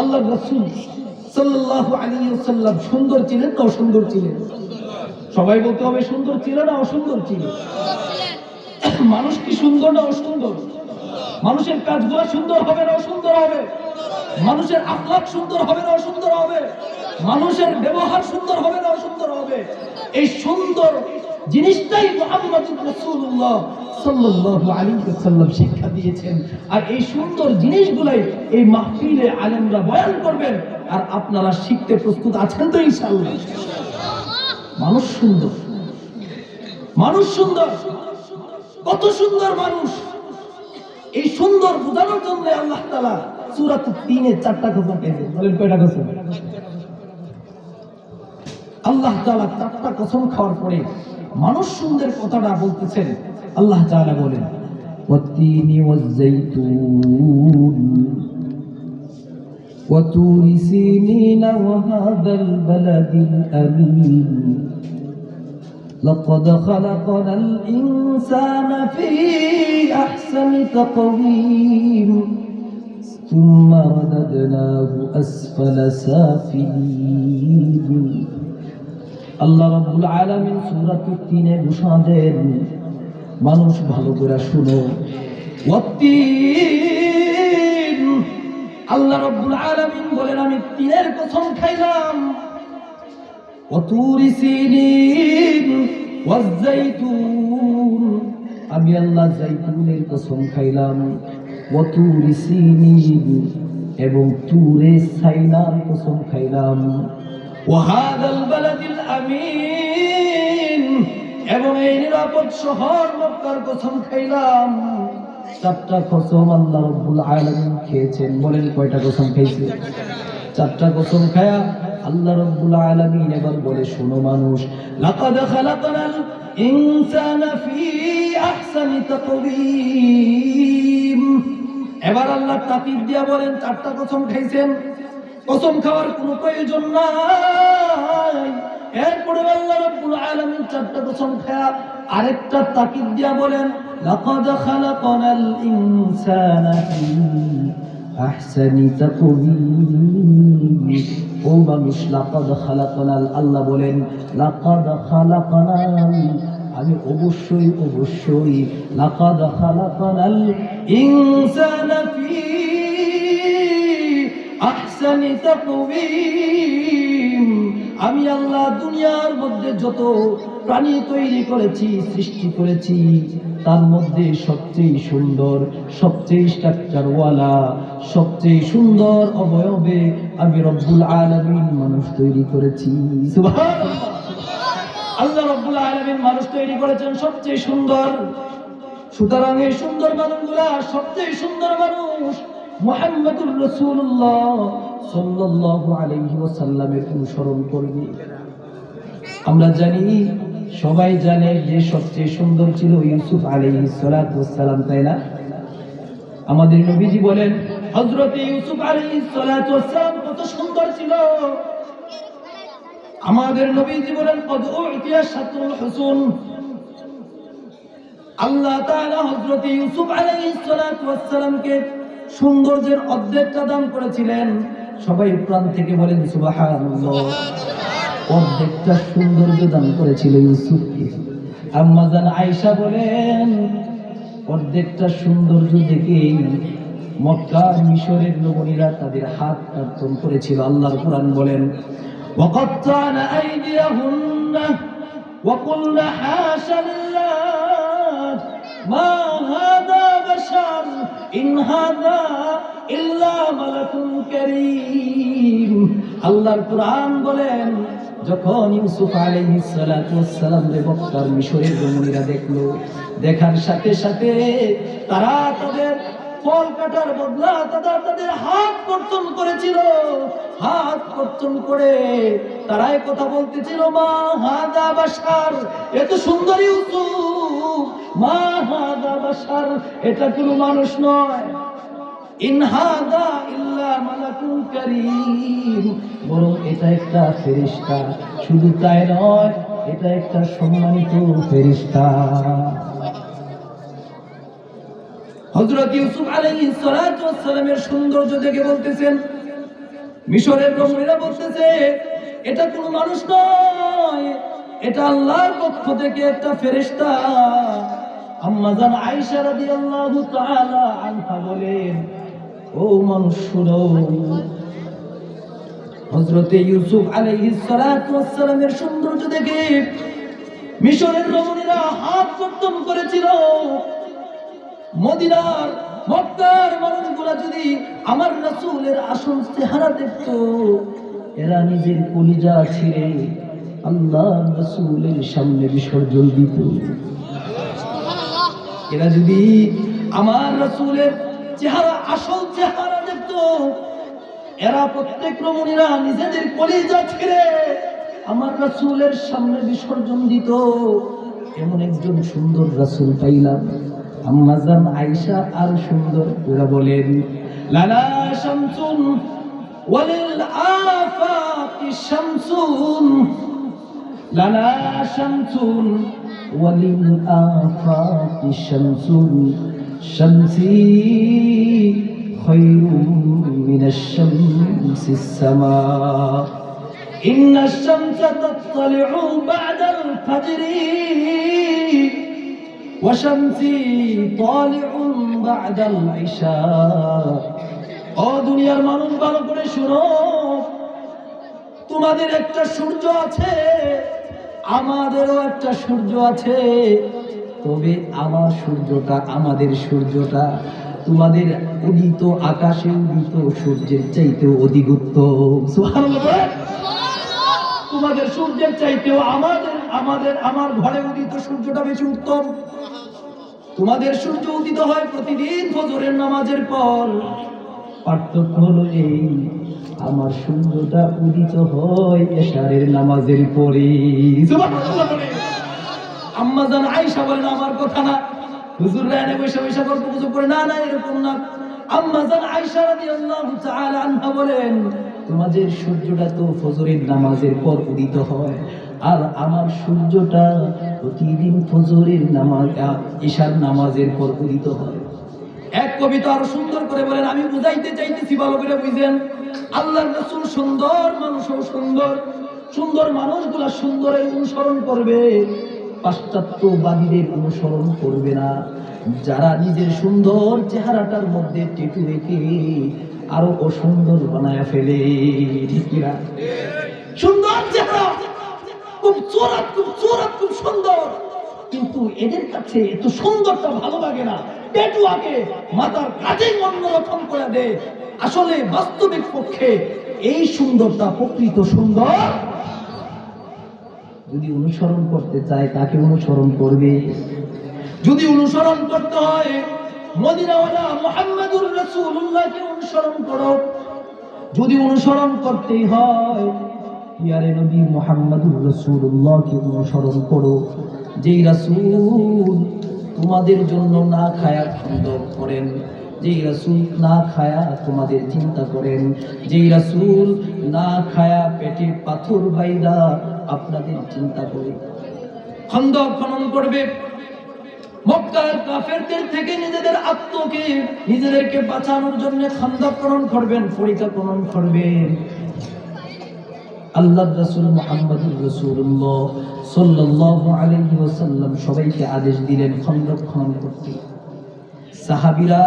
আল্লাহর রাসূল সাল্লাল্লাহু আলাইহি ওয়াসাল্লাম সুন্দর ছিলেন না অসুন্দর ছিলেন? সবাই বলতে হবে সুন্দর ছিল না অসুন্দর ছিল? মানুষ কি সুন্দর না অসুন্দর? মানুষের কাজগুলো সুন্দর হবে না অসুন্দর হবে? মানুষের আখলাক সুন্দর হবে না অসুন্দর হবে? মানুষের ব্যবহার সুন্দর হবে না অসুন্দর হবে? এই সুন্দর জিনিসটাই মুহাম্মদুর রাসূলুল্লাহ সাল্লাল্লাহু আলাইহি ওয়াসাল্লাম শিক্ষা দিয়েছেন। আর এই সুন্দর জিনিসগুলাই এই মাহফিলে আলেমরা বয়ান করবেন, আর আপনারা শিখতে প্রস্তুত আছেন তো ইনশাআল্লাহ? মানুষ সুন্দর, মানুষ সুন্দর, কত সুন্দর মানুষ। এই সুন্দর বোঝানোর জন্য আল্লাহ তাআলা সূরা ৩-এ ৪টা কথা পেয়েছেন। বলেন কয়টা কথা? আল্লাহ তাআলা ৪টা কসম খাওয়ার পরে মানুষ সুন্দর কথাটা বলতেছেন। আল্লাহ তাআলা বলেন ওয়াত-তিনি ওয়াজ-যাইতুন ওয়া তুরি সিনিনা ওয়া হাদাল বালাদিল আমিন লাকাদ খালাকনাল ইনসানা ফি আহসানি তাকওয়িম সুম্মা রাদাদনাহু আসফালা সাফিলিন। আল্লাহ রাব্বুল আলামিন সূরা ৩-এ ঘোষণা দেন, মানুষ ভালো করে শুনো। ওয়াত-তিন, আল্লাহ রাব্বুল আলামিন বলেন আমি তিনের কসম খাইলাম। ওয়া তুরি সিনিন ওয়াজ-যাইতুন, আমি আল্লাহ যাইতুনের কসম খাইলাম। ওয়া তুরি সিনিন, এবং তুরে সাইনার কসম খাইলাম। ওয়া হাদাল বালাদিল আমিন, এবং এই নিরাপদ শহর মক্কার কসম খাইলাম। ৪টা কসম আল্লাহ রাব্বুল আলামিন খেয়েছেন। বলেন কয়টা কসম খাইছে? ৪টা কসম খায়া আল্লাহ রাব্বুল আলামিন এবার বলে শোনো মানুষ, লাকাদ খালাকনাল ইনসানা ফি আহসানি তাকওয়িম। এবার আল্লাহ তাকিদ দিয়া বলেন ৪টা কসম খাইছেন, কসম খাওয়ার কোনো প্রয়োজন নাই। এরপরে আল্লাহ রাব্বুল আলামিন ৪টা কসম খায়া আরেকটা তাকিদ দিয়া বলেন লাকাদ খালাকনাল ইনসানা ফি আহসানি তাকওয়িম। ও মানুষ, লাকাদ খালাকনাল, আল্লাহ বলেন লাকাদ খালাকনাল, আমি অবশ্যই অবশ্যই লাকাদ খালাকনাল ইনসানা ফি আহসানি তাকওয়িম। আমি আল্লাহ দুনিয়ার মধ্যে যত প্রাণী তৈরি করেছি, সৃষ্টি করেছি, তার মধ্যে সবচেয়ে সুন্দর, সবচেয়ে স্ট্রাকচারওয়ালা, সবচেয়ে সুন্দর অবয়বে আমি রব্বুল আলামিন মানুষ তৈরি করেছি। সুবহানাল্লাহ। আল্লাহ রব্বুল আলামিন মানুষ তৈরি করেছেন সবচেয়ে সুন্দর। সুতরাং এই সুন্দর মানুষগুলা, সবচেয়ে সুন্দর মানুষ মুহাম্মদুর রাসূলুল্লাহ সাল্লাল্লাহু আলাইহি ওয়াসাল্লামের অনুসরণ করবে। আমরা জানি, সবাই জানে যে সবচেয়ে সুন্দর ছিল ইউসুফ আলাইহিস সালাতু ওয়াস সালাম, তাই না? আমাদের নবীজি বলেন হযরত ইউসুফ আলাইহিস সালাতু ওয়াস সালাম কত সুন্দর ছিল। আমাদের নবীজি বলেন কদ উতিয়া শাতরুল হুসন। আল্লাহ তাআলা হযরত ইউসুফ আলাইহিস সালাতু ওয়াস সালামকে সৌন্দর্যের অর্ধেকটা দান করেছিলেন। সবাই প্রাণ থেকে বলেন সুবহানাল্লাহ। অর্ধেকটা সৌন্দর্য দান করেছিল ইউসুফকে। আম্মা জান আয়েশা বলেন অর্ধেকটা সৌন্দর্য দেখে মক্কা মিশরের নবীরা তাদের হাত কর্তন করেছিল। আল্লাহর কোরআন বলেন ওয়াকাত্তানা আইদিয়াহুন্না ওয়া কুলনা হাশা লিল্লাহ মা হাদা বাশার ইন হাদা ইল্লা মালাকুন কারীম। আল্লাহর কোরআন বলেন যখন ইউসুফ আলাইহিস সালাতু ওয়াস সালাম মক্কার মিশরের নবীরা দেখলো, দেখার সাথে সাথে তারা তাদের ফল কাটার বদলা তাদের হাত কর্তন করেছিল। হাত কর্তন করে তারা এই কথা বলতেছিল মা হাদা বাশার, এত সুন্দর ইউসুফ, মা হাদা বাশার, এটা কোনো মানুষ নয়, ইন হাদা ইল্লা মালাকুন কারীম, বরং এটা একটা ফেরেশতা। শুধু তাই নয়, এটা একটা সম্মানিত ফেরেশতা। হযরত ইউসুফ আলাইহিস সালাতু ওয়াস সালামের সৌন্দর্য দেখে বলতেছেন মিশরের রমণীরা বলতেছে এটা কোনো মানুষ নয়, এটা আল্লাহর পক্ষ থেকে একটা ফেরেশতা। আম্মা জান আয়েশা রাদিয়াল্লাহু তাআলা আনহা বলেন, ও মানুষ শুনো, হযরতে ইউসুফ আলাইহিস সালাতু ওয়াস সালামের সৌন্দর্য দেখে মিশরের রমণীরা হাত কর্তন করেছিল। মদিনার মক্কার মানুষগুলা যদি আমার রাসূলের আসল চেহারা দেখত, এরা নিজের কলিজা ছিঁড়ে আল্লাহর রাসূলের সামনে বিসর্জন দিত। এরা যদি আমার রাসূলের চেহারা, আসল চেহারা দেখত, এরা প্রত্যেক রমণীরা নিজেদের কলিজা ছিঁড়ে আমার রাসূলের সামনে বিসর্জন দিত। এমন একজন সুন্দর রাসূল পাইলাম। আম্মা জান আয়েশা আর সুন্দর করে বলেন, লানা শামসুন ওয়ালিল আফাকি শামসুন, লানা শামসুন ওয়ালিল আফাকি শামসুন, শামসি খায়রুম মিনাশ শামসিস সামা, ইন্নাশ শামসা তাতলিউ বা'দাল ফাজরি ওয়া শামসি তালিউন বা'দাল ইশা। ও দুনিয়ার মানুষ, ভালো করে শুনো, তোমাদের একটা সূর্য আছে, আমাদেরও একটা সূর্য আছে, তবে আমার সূর্যটা, আমাদের সূর্যটা তোমাদের উদিত আকাশে উদিত সূর্যের চাইতেও অধিক উত্তম। সুবহানাল্লাহ। তোমাদের সূর্যের চাইতেও আমার ঘরে উদিত সূর্যটা বেশি উত্তম। তোমাদের সূর্য উদিত হয় প্রতিদিন ফজরের নামাজের পর, পার্থক্য হলো এই, আমার সূর্যটা উদিত হয় এশারের নামাজের পরে। সুবহানাল্লাহ। আম্মা জান আয়েশা বলেন, আমার কথা না, হুজুররা এনে বসে বসে গল্প গুজব করে, না না এরকম না। আম্মা জান আয়েশা রাদিয়াল্লাহু তাআলা আনহা বলেন, তোমাদের সূর্যটা তো ফজরের নামাজের পর উদিত হয়, আর আমার সূর্যটা প্রতিদিন ফজরের নামাজ, ইশার নামাজের পর উদিত হয়। এক কবিতা আরো সুন্দর করে বলেন, আমি বুঝাইতে চাইতেছি, ভালো করে বুঝেন। আল্লাহর রাসূল সুন্দর, মানুষও সুন্দর, সুন্দর মানুষগুলা সুন্দরের অনুসরণ করবে, পাশ্চাত্যবাদীদের অনুসরণ করবে না, যারা নিজের সুন্দর চেহারাটার মধ্যে টেটু এঁকে আরো অসুন্দর বানায়া ফেলে। ঠিক কিনা? সুন্দর চেহারা, খুব চোরাত, খুব চোরাত, খুব সুন্দর, কিন্তু এদের কাছে এত সুন্দরটা ভালো লাগে না, টেটু আগে মাথার কাজে অন্যরকম করে দেয়। আসলে বাস্তবিক পক্ষে এই সুন্দরটা প্রকৃত সুন্দর। যদি অনুসরণ করতে চায় তাকে অনুসরণ করবে। যদি অনুসরণ করতে হয় মদিনাওয়ালা মুহাম্মদুর রাসূলুল্লাহকে অনুসরণ করো। যদি অনুসরণ করতেই হয় ইয়ারে নবী মুহাম্মদুর রাসূলুল্লাহকে অনুসরণ করো, যেই রাসূল তোমাদের জন্য না খায়া খন্দক করেন, যেই রাসূল না খায়া তোমাদের চিন্তা করেন, যেই রাসূল না খায়া পেটে পাথর বাইদা আপনাদের চিন্তা করে খন্দক খনন করবে, মক্কার কাফেরদের থেকে নিজেদের আত্মকে, নিজেদেরকে বাঁচানোর জন্য খন্দক খনন করবেন, পরিখা খনন করবেন। আল্লাহর রাসূল মুহাম্মদুর রাসূলুল্লাহ সাল্লাল্লাহু আলাইহি ওয়াসাল্লাম সবাইকে আদেশ দিলেন খন্দক খনন করতে। সাহাবীরা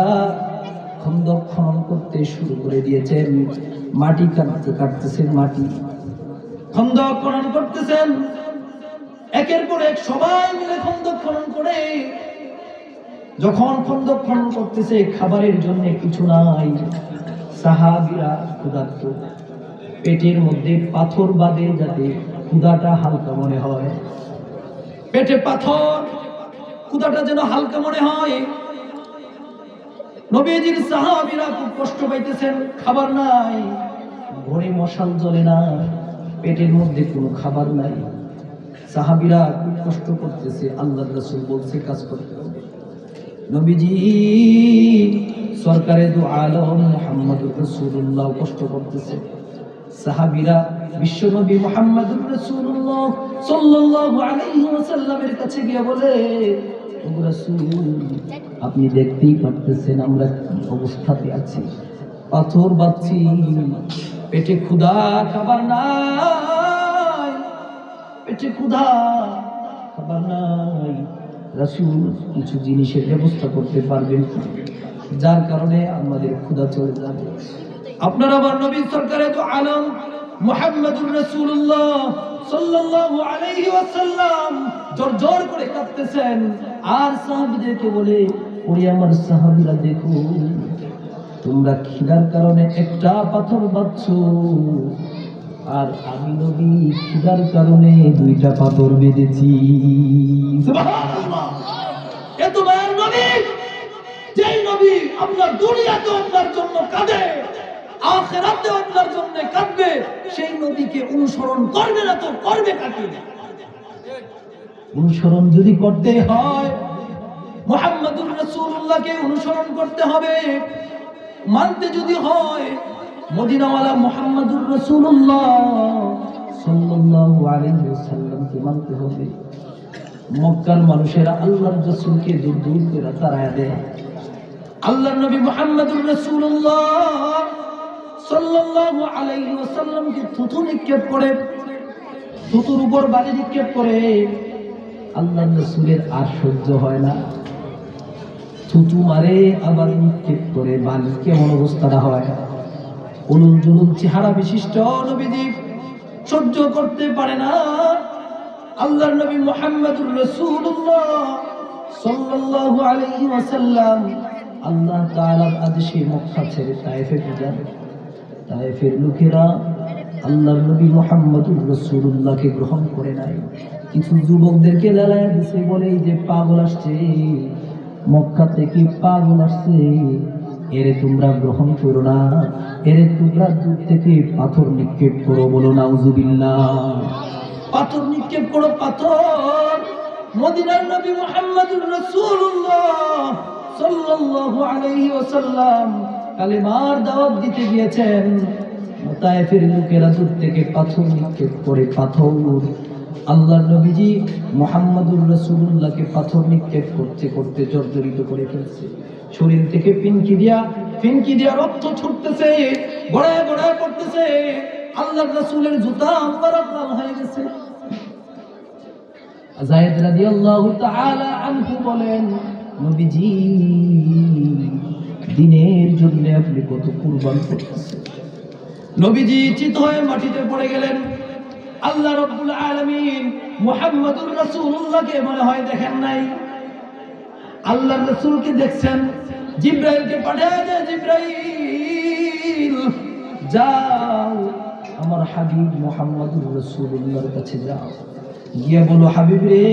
খন্দক খনন করতে শুরু করে দিয়েছেন, মাটি কাটতেছেন, মাটি খন্দক খনন করতেছেন, একের পর এক সবাই মিলে খন্দক খনন করে। যখন খন্দক খনন করতেছে, খাবারের জন্য কিছু নাই, সাহাবীরা ক্ষুধার্ত, পেটের মধ্যে পাথর বাঁধে যাতে ক্ষুধাটা হালকা মনে হয়, পেটে পাথর, ক্ষুধাটা যেন হালকা মনে হয়। নবীজির সাহাবীরা খুব কষ্ট পাইতেছেন, খাবার নাই, ঘরে মশাল জ্বলে না, পেটের মধ্যে কোনো খাবার নাই, সাহাবীরা খুব কষ্ট করতেছে। আল্লাহর রাসূল বলছে কাজ করতে হবে। নবীজি সরকারে দু আলম মুহাম্মদুর রাসূলুল্লাহ কষ্ট করতেছে। সাহাবীরা বিশ্বনবী মুহাম্মদুর রাসূলুল্লাহ সাল্লাল্লাহু আলাইহি ওয়াসাল্লামের কাছে গিয়ে বলে, ও রাসূল, আপনি দেখতেই পারতেছেন আমরা কি অবস্থাতে আছি, পাথর বাঁধছি, পেটে ক্ষুধা, খাবার নাই, পেটে ক্ষুধা, খাবার নাই। রাসূল কিছু জিনিসের ব্যবস্থা করতে পারবেন যার কারণে আমাদের ক্ষুধা চলে যাবে। আপনারা আমার নবী সরকারে তো আলম মুহাম্মদুর রাসূলুল্লাহ সাল্লাল্লাহু আলাইহি ওয়াসাল্লাম জোর করে কাঁদতেছেন আর সাহাবীদেরকে বলে, ওরে আমার সাহাবীরা দেখো, তোমরা খিদার কারণে একটা পাথর বাঁধছো, আর আমি নবী খিদার কারণে দুইটা পাথর বেঁধেছি। সুবহানাল্লাহ! এ তোমার নবী, যেই নবী আপনার দুনিয়াতে আপনার জন্য কাঁদে, আখিরাতে আপনার জন্য কাঁদবে, সেই নবীকে অনুসরণ করবে না তো করবে কাকে? অনুসরণ যদি করতে হয় মুহাম্মদুর রাসূলুল্লাহকে অনুসরণ করতে হবে। মানতে যদি হয় মদিনাওয়ালা মুহাম্মদুর রাসূলুল্লাহ সাল্লাল্লাহু আলাইহি ওয়াসাল্লামকে মানতে হবে। মক্কার মানুষেরা আল্লাহর রাসূলকে দূর দূর করে তাড়ায় দেয়। আল্লাহর নবী মুহাম্মদুর রাসূলুল্লাহ সাল্লাল্লাহু আলাইহি ওয়াসাল্লামকে থুতু নিক্ষেপ করে, থুতুর উপর বালি নিক্ষেপ করে। আল্লাহর রাসূলের আর সহ্য হয় না, থুতু মারে আবার নিক্ষেপ করে বালি। কেমন অবস্থাটা হয়! উলুল জুলুল চেহারা বিশিষ্ট নবীজি সহ্য করতে পারে না। আল্লাহর নবী মুহাম্মদুর রাসূলুল্লাহ সাল্লাল্লাহু আলাইহি ওয়াসাল্লাম আল্লাহ তাআলার আদেশে মক্কা ছেড়ে তায়েফে যান। তায়েফের লোকেরা আল্লাহর নবী মুহাম্মদুর রাসূলুল্লাহকে গ্রহণ করে নাই। কিছু যুবকদেরকে জ্বালায় দিছে, বলে যে পাগল আসছে, মক্কা থেকে পাগল আসছে, এরে তোমরা গ্রহণ করো না, এরে তোমরা দূর থেকে পাথর নিক্ষেপ করো। বলো নাউজুবিল্লাহ! পাথর নিক্ষেপ করো, পাথর। মদিনার নবী মুহাম্মদুর রাসূলুল্লাহ সাল্লাল্লাহু আলাইহি ওয়াসাল্লাম কালেমার দাওয়াত দিতে গিয়েছেন। তায়েফের লোকেরা দূর থেকে পাথর নিক্ষেপ করে, পাথর। আল্লাহর নবীজি মুহাম্মদুর রাসূলুল্লাহকে পাথর নিক্ষেপ করতে করতে জর্জরিত করে ফেলছে। শরীর থেকে ফিনকি দিয়া রক্ত ছুটতেছে, গড়ায় গড়ায় পড়তেছে। আল্লাহর রাসূলের জুতা মুবারক লাল হয়ে গেছে। যায়েদ রাদিয়াল্লাহু তাআলা আনহু বলেন, নবীজি দিনের জন্য আপনি কত কুরবান করতেছেন। নবীজি চিত হয়ে মাটিতে পড়ে গেলেন। আল্লাহ রাব্বুল আলামিন মুহাম্মদুর রাসূলুল্লাহকে মনে হয় দেখেন নাই, আল্লাহর রাসূলকে দেখছেন। জিবরাইলকে পাঠিয়ে দেয়, জিবরাইল যাও আমার হাবিব মুহাম্মদুর রাসূলুল্লাহর কাছে যাও, গিয়ে বলো, হাবিব রে,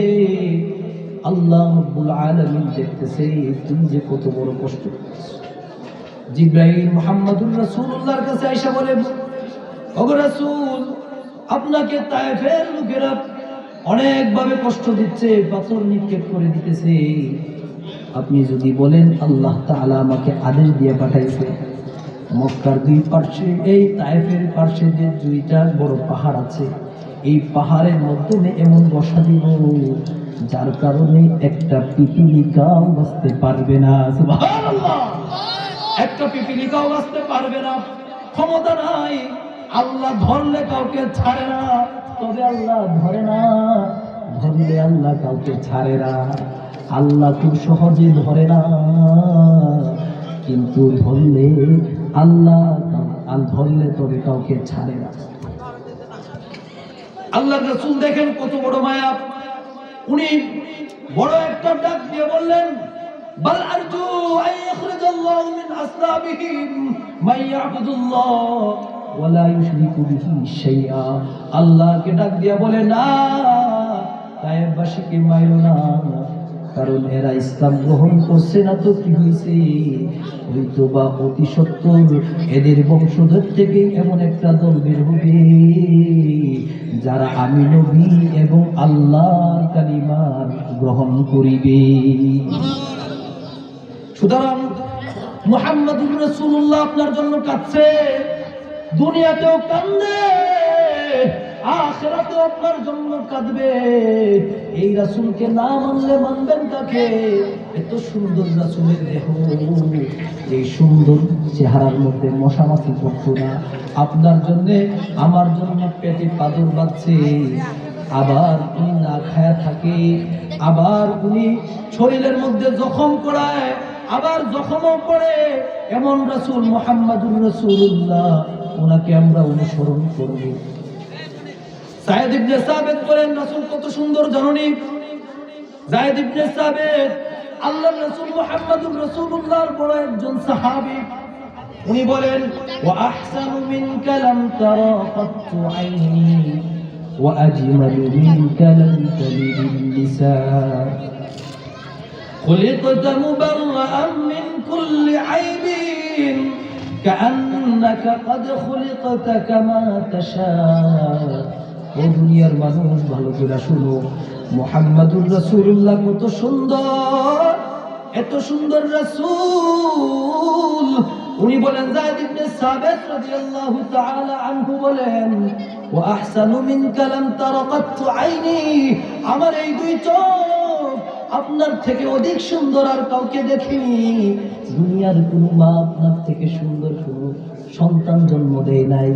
আল্লাহ রাব্বুল আলামিন দেখতেছে তুমি যে কত বড় কষ্ট করছো। জিবরাইল মুহাম্মদুর রাসূলুল্লাহর কাছে আয়েশা বলে, ওগো রাসূল, আপনাকে তায়েফের লোকেরা অনেকভাবে কষ্ট দিচ্ছে, পাথর নিক্ষেপ করে দিতেছে। আপনি যদি বলেন আল্লাহ তাআলা আমাকে আদেশ দিয়ে পাঠাইছে, মক্কার দুই পার্শ্বে, এই তায়েফের পার্শ্বে যে দুইটা বড় পাহাড় আছে, এই পাহাড়ের মাধ্যমে এমন বর্ষা দিব যার কারণে একটা পিপিলিকাও বাঁচতে পারবে না। সুবহানাল্লাহ! একটা পিপিলিকাও বাঁচতে পারবে না। ক্ষমতা নাই। আল্লাহ ধরলে কাউকে ছাড়ে না, তবে আল্লাহ ধরে না, ধরলে আল্লাহ কাউকে ছাড়ে না। আল্লাহ খুব সহজে ধরে না, কিন্তু ধরলে আল্লাহ ধরলে তবে কাউকে ছাড়ে না। আল্লাহর রাসূল দেখেন কত বড় মায়া। উনি বড় একটা ডাক দিয়ে বললেন, বাল আরজু আন ইয়াখরুজাল্লাহু মিন আসলাবিহিম মান ইয়াবুদুল্লাহ ওয়া লা ইউশরিকু বিহি শাইআ। আল্লাহকে ডাক দিয়ে বলে, না, তায়েফবাসীকে মাইরো না, কারণ এরা ইসলাম গ্রহণ করছে না তো কি হয়েছে, হয়তো বা অতি সত্বর এদের বংশধর থেকে এমন একটা দল বের হবে যারা আমি নবী এবং আল্লাহর কালিমা গ্রহণ করিবে। সুতরাং মুহাম্মদুর রাসূলুল্লাহ আপনার জন্য কাঁদছে, দুনিয়াতেও কান্দে, আখিরাতেও আপনার জন্য কাঁদবে। এই রাসূলকে না মানলে মানবেন কাকে? এত সুন্দর রাসূলের দেহ, এই সুন্দর চেহারার মধ্যে মশা মাছি পড়তো না। আপনার জন্য আমার জন্য পেটে পাথর বাঁধছে, আবার উনি না খায়া থাকে, আবার উনি শরীরের মধ্যে জখম করায়, আবার জখমও করে। এমন রাসূল মুহাম্মাদুর রাসূলুল্লাহ, ওনাকে আমরা অনুসরণ করব। যায়েদ ইবনে সাবিত বলেন, রাসূল কত সুন্দর জানেন? যায়েদ ইবনে সাবিত আল্লাহর রাসূল মুহাম্মাদুর রাসূলুল্লাহর বড় একজন সাহাবী। উনি বলেন, ওয়া আহসানু মিনকা লাম তারা কাত্তু আইনি ওয়া আজমালু মিনকা লাম তালিদিন নিসা খুলিকতা মুবাররাআন মিন কুল্লি আইবিন কাআন্নাকা ক্বাদ খুলিকতা কামা তাশা। ও দুনিয়ার মানুষ, ভালো করে শুনো, মুহাম্মাদুর রাসূলুল্লাহ কত সুন্দর, এত সুন্দর রাসূল। উনি বলেন, যায়েদ ইবনে সাবিত রাদিয়াল্লাহু তাআলা আনহু বলেন, ওয়া আহসানু মিনকা লাম তারা কাত্তু আইনি, আমার এই দুই চোখ আপনার থেকে অধিক সুন্দর আর কাউকে দেখিনি। দুনিয়ার কোনো মা আপনার থেকে সুন্দর কোনো সন্তান জন্ম দেয় নাই।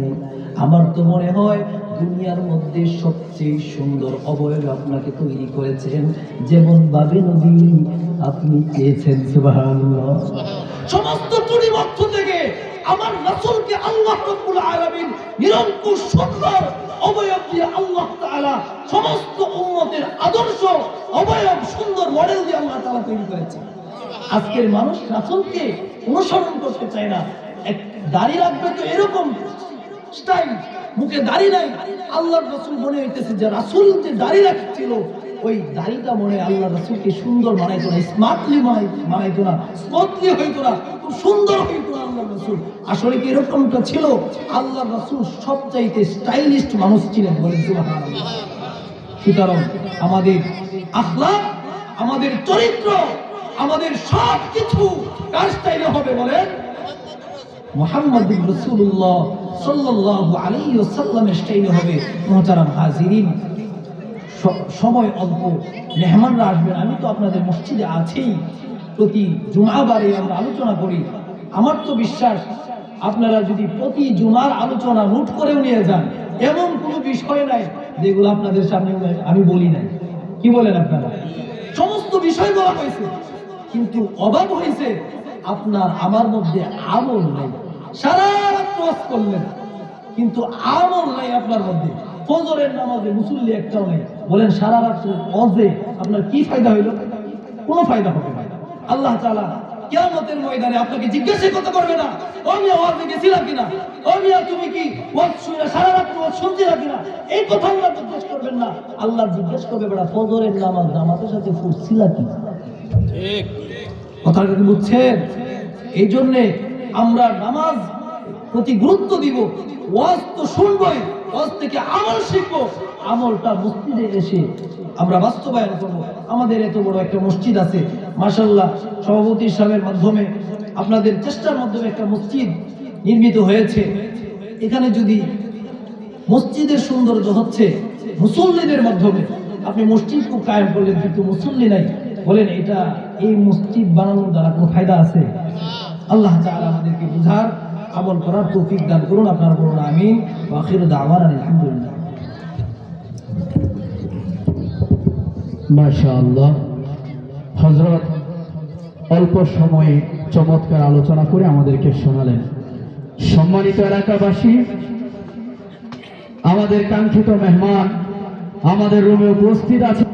আমার তো মনে হয় দুনিয়ার মধ্যে সবচেয়ে সুন্দর অবয়ব আপনাকে তৈরি করেছেন, যেমন ভাবে নবী আপনি চেয়েছেন। সুবহানাল্লাহ। সমস্ত ত্রুটিমধ্য থেকে আমার রাসূলকে আল্লাহ রাব্বুল আলামিন নিরঙ্কুশ সুন্দর অবয়ব দিয়ে আল্লাহ তাআলা সমস্ত উম্মতের আদর্শ অবয়ব সুন্দর মডেল দিয়ে আল্লাহ তাআলা তৈরি করেছেন। আজকের মানুষ রাসূলকে অনুসরণ করতে চায় না। এক দাড়ি রাখবে তো এরকম স্টাইল, মুখে দাড়ি নাই, আল্লাহর রাসূল মনে হইতেছে যে রাসূল যে দাড়ি রাখছিল ওই দাড়িটা মনে আল্লাহর রাসূলকে সুন্দর বানাইতো না, স্মার্টলি বানাইতো না, স্মুথলি হইতো না, খুব সুন্দর হইতো না আল্লাহর রাসূল। আসলে কি এরকমটা ছিল? আল্লাহর রাসূল সবচাইতে স্টাইলিস্ট মানুষ ছিলেন, বলেন সুবহানাল্লাহ। সুতরাং আমাদের আখলাক, আমাদের চরিত্র, আমাদের সব কিছু কার স্টাইলে হবে বলেন? মুহাম্মাদুর রাসূলুল্লাহ সাল্লাল্লাহু আলাইহি ওয়াসাল্লামের স্টাইলে হবে। মুহতারাম হাজিরিন, সময় অল্প, মেহমানরা আসবেন, আমি তো আপনাদের মসজিদে আছি, প্রতি জুমাবারে আমরা আলোচনা করি। আমার তো বিশ্বাস আপনারা যদি প্রতি জুমার আলোচনা নোট করেও নিয়ে যান, এমন কোনো বিষয় নাই যেগুলো আপনাদের সামনে আমি বলি নাই। কি বলেন আপনারা? সমস্ত বিষয় বলা হয়েছে, কিন্তু অভাব হয়েছে আপনার আমার মধ্যে আমল নাই। সারা রাত ওয়াজ করলেন, কিন্তু আমল নাই আপনার মধ্যে। ফজরের নামাজে মুসল্লি একটাও নেই। বলেন সারা রাত ওয়াজে আপনার কি ফায়দা হইল? কোনো ফায়দা হবে না। আল্লাহ তাআলা কিয়ামতের ময়দানে আপনাকে জিজ্ঞাসা করতে পারবে না, ও মিয়া ওয়াজে গেছিলা কিনা, ও মিয়া তুমি কি ওয়াজ শুনে সারা রাত ওয়াজ শুনছিলা কিনা, এই কথা আল্লাহ জিজ্ঞেস করবেন না। আল্লাহ জিজ্ঞেস করবে, বেটা ফজরের নামাজ জামাতের সাথে পড়ছিলা কি? ঠিক কথাটা কি বুঝছেন? এই জন্যে আমরা নামাজ প্রতি গুরুত্ব দিব। ওয়াজ তো শুনবই, ওয়াজ থেকে আমল শিখবো, আমলটা মসজিদে এসে আমরা বাস্তবায়ন করবো। আমাদের এত বড় একটা মসজিদ আছে, মাশাআল্লাহ, সভাপতি সাহেবের মাধ্যমে আপনাদের চেষ্টার মাধ্যমে একটা মসজিদ নির্মিত হয়েছে। এখানে যদি মসজিদের সৌন্দর্য হচ্ছে মুসল্লিদের মাধ্যমে, আপনি মসজিদ খুব কায়েম করলেন কিন্তু মুসল্লি নাই, বলেন এটা এই মসজিদ বানানোর দ্বারা কোনো ফায়দা আছে? আল্লাহ তাআলা আমাদেরকে বুঝার, আমল করার তৌফিক দান করুন। আপনারা বলুন আমিন। ওয়া আখিরু দাওয়ানা আলহামদুলিল্লাহ। মাশাআল্লাহ, হযরত অল্প সময়ে চমৎকার আলোচনা করে আমাদেরকে শোনালেন। সম্মানিত এলাকাবাসী, আমাদের কাঙ্ক্ষিত মেহমান আমাদের রুমে উপস্থিত আছে।